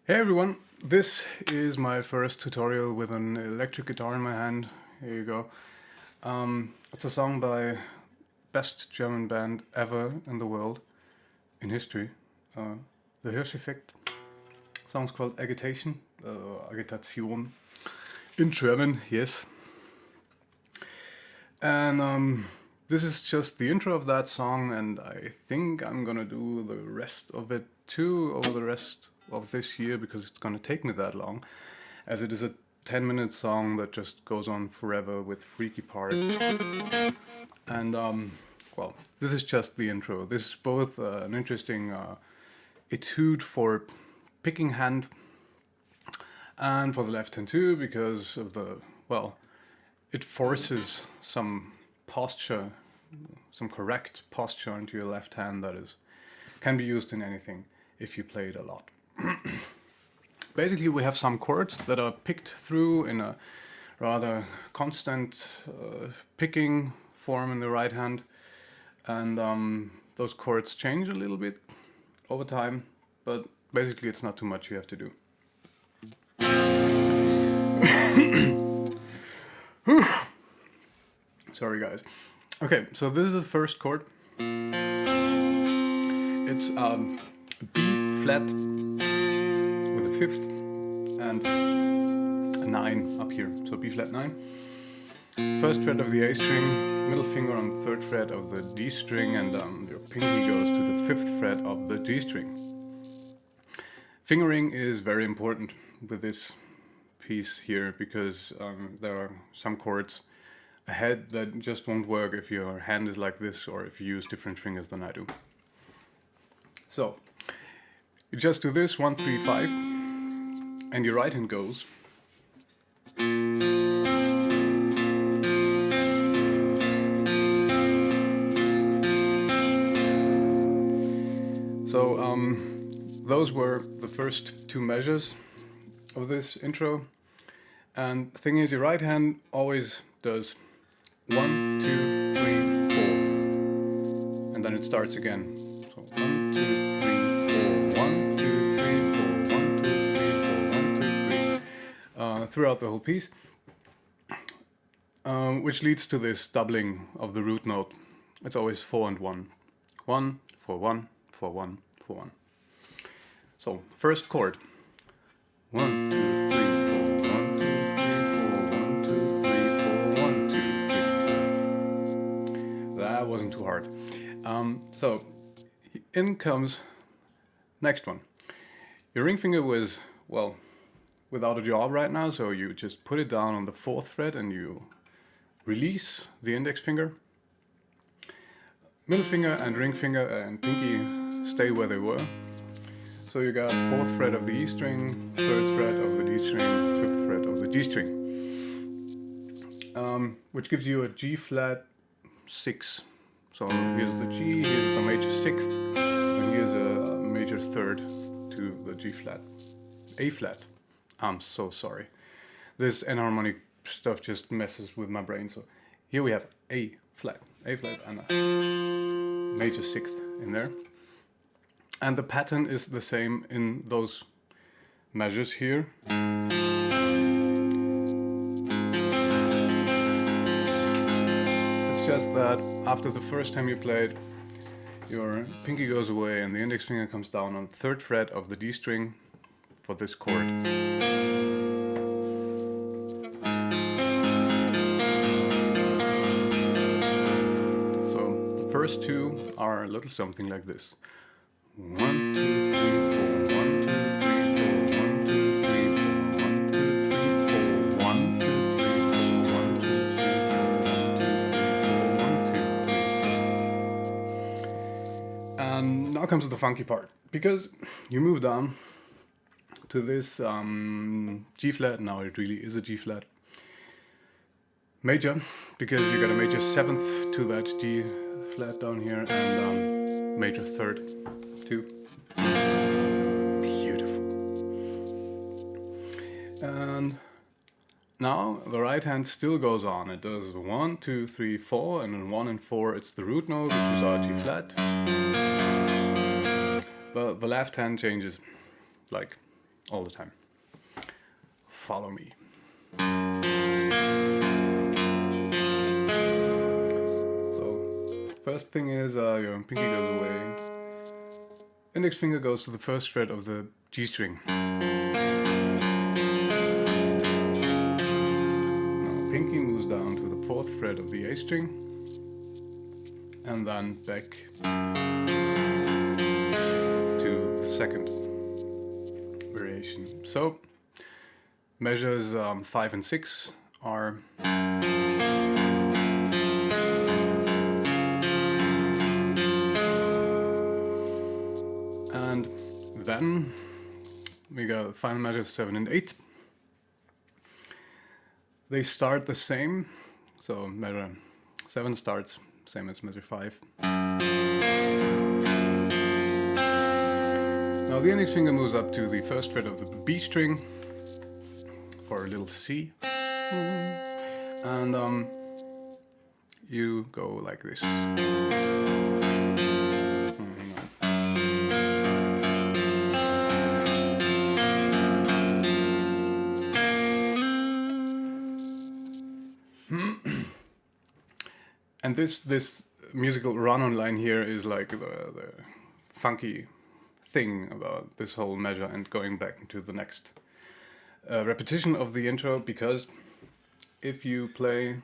Hey everyone, this is my first tutorial with an electric guitar in my hand. Here you go. It's a song by best German band ever in the world, in history. The Hirsch Effekt. Song's called Agitation, Agitation, in German, yes. And this is just the intro of that song, and I think I'm gonna do the rest of it too over the rest of this year because it's gonna take me that long, as it is a 10-minute song that just goes on forever with freaky parts. And well, this is just the intro. This is both an interesting etude for picking hand and for the left hand too, because of the, well, it forces some posture, some correct posture into your left hand that can be used in anything if you play it a lot. Basically, we have some chords that are picked through in a rather constant picking form in the right hand, and those chords change a little bit over time, but basically it's not too much you have to do. Sorry guys. Okay, so this is the first chord. It's B flat with a fifth and a 9 up here, so B flat 9. First fret of the A string, middle finger on the third fret of the D string, and your pinky goes to the fifth fret of the G string. Fingering is very important with this piece here because there are some chords ahead that just won't work if your hand is like this or if you use different fingers than I do. So you just do this 1, 3, 5, and your right hand goes. So those were the first two measures of this intro, and the thing is, your right hand always does 1, 2, 3, 4, and then it starts again. So 1, 2, 3, 4, 1, 2, 3, 4, 1, 2, 3, 4, 1, 2, 3, throughout the whole piece, which leads to this doubling of the root note. It's always 4 and 1. 1, 4, 1, 4, 1, 4, 1. So, first chord. 1, 2, 3, 4, 1, 2, 3, 4, 1, 2, 3, 4, 1, 2, 3. That wasn't too hard. So, in comes next one. Your ring finger was, well, without a jaw right now, so you just put it down on the 4th fret and you release the index finger. Middle finger and ring finger and pinky stay where they were. So you got 4th fret of the E string, 3rd fret of the D string, 5th fret of the G string, which gives you a G flat 6. So here's the G, here's the major 6th, and here's a major 3rd to the G flat. A flat. I'm so sorry. This enharmonic stuff just messes with my brain. So here we have A flat, and a major 6th in there. And the pattern is the same in those measures here. It's just that after the first time you play it, your pinky goes away and the index finger comes down on the 3rd fret of the D string for this chord. So the first two are a little something like this. 1, 2, 3, 4, 1, 2, 3, 4, 1, 2, 3, 4, 1, 2, 3, 4, 1, 2, 3, 4, 1, 2, 3, 4, 1, 2, 3. And now comes the funky part, because you move down to this G flat. Now it really is a G flat major, because you got a major 7th to that G flat down here, and major 3rd too. Beautiful. And now the right hand still goes on. It does 1, 2, 3, 4, and in 1 and 4 it's the root note, which is our G flat. But the left hand changes, like all the time. Follow me. So, first thing is your pinky goes away. Index finger goes to the first fret of the G string. Now pinky moves down to the fourth fret of the A string, and then back to the second variation. So measures 5 and 6 are and then we got final measures 7 and 8. They start the same, so measure 7 starts same as measure 5. Now the index finger moves up to the first fret of the B string for a little C, and you go like this. And this musical run-on line here is like the funky thing about this whole measure and going back into the next repetition of the intro, because if you play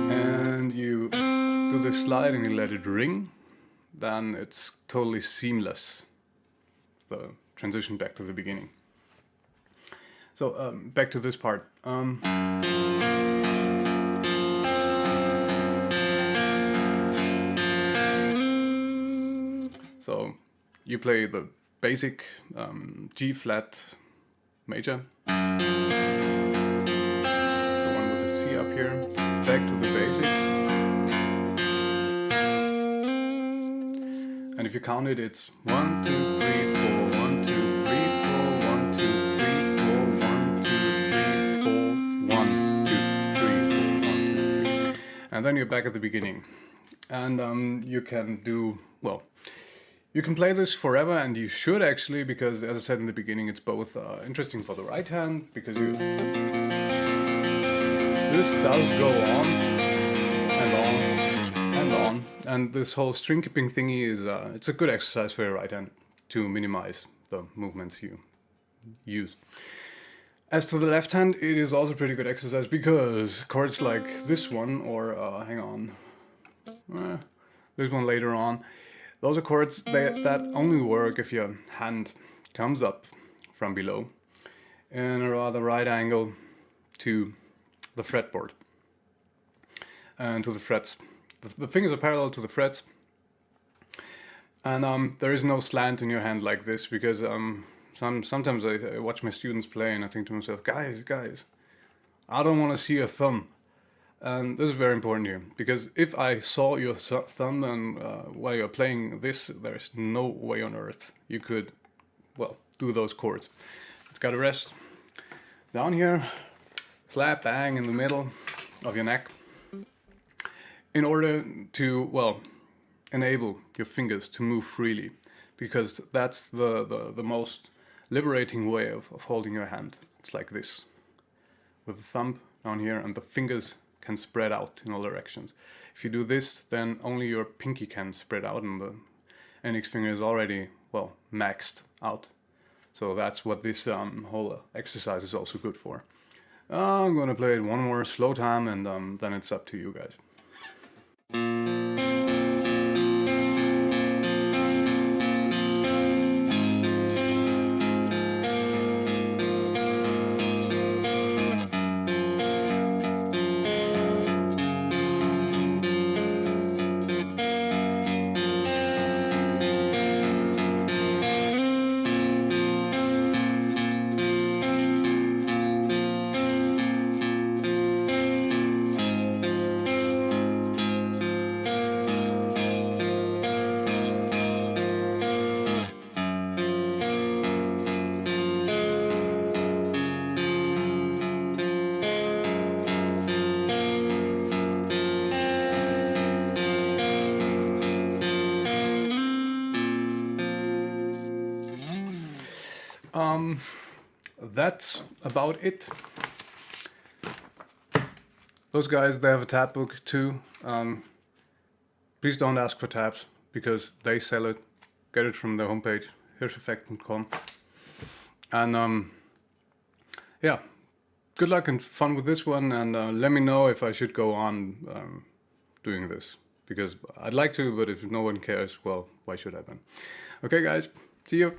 and you do the slide and you let it ring, then it's totally seamless, the transition back to the beginning. So back to this part. So you play the basic G flat major, the one with the C up here, back to the basic. And if you count it, it's 1, 2, 3, 4, 1, 2, 3, 4, 1, 2, 3, 4, 1, 2, 3, 4, 1, 2, 3, 4, 1, 2, 3. And then you're back at the beginning. And you can do, well, you can play this forever, and you should actually, because as I said in the beginning, it's both interesting for the right hand, because this does go on and on and on, and this whole string keeping thingy is it's a good exercise for your right hand to minimize the movements you use. As to the left hand, it is also pretty good exercise, because chords like this one, or hang on, this one later on, those are chords that only work if your hand comes up from below in a rather right angle to the fretboard and to the frets. The fingers are parallel to the frets, and there is no slant in your hand like this, because sometimes I watch my students play and I think to myself, guys, I don't want to see your thumb. And this is very important here, because if I saw your thumb and while you're playing this, there's no way on earth you could, well, do those chords. It's got to rest down here, slap bang in the middle of your neck, in order to, well, enable your fingers to move freely, because that's the most liberating way of holding your hand. It's like this, with the thumb down here and the fingers can spread out in all directions. If you do this, then only your pinky can spread out, and the index finger is already, well, maxed out. So that's what this whole exercise is also good for. I'm gonna play it one more slow time, and then it's up to you guys. That's about it. Those guys, they have a tab book too. Please don't ask for tabs because they sell it. Get it from their homepage, hirscheffekt.com. And yeah, good luck and fun with this one, and let me know if I should go on doing this, because I'd like to, but if no one cares, well, why should I then? Okay guys, see you.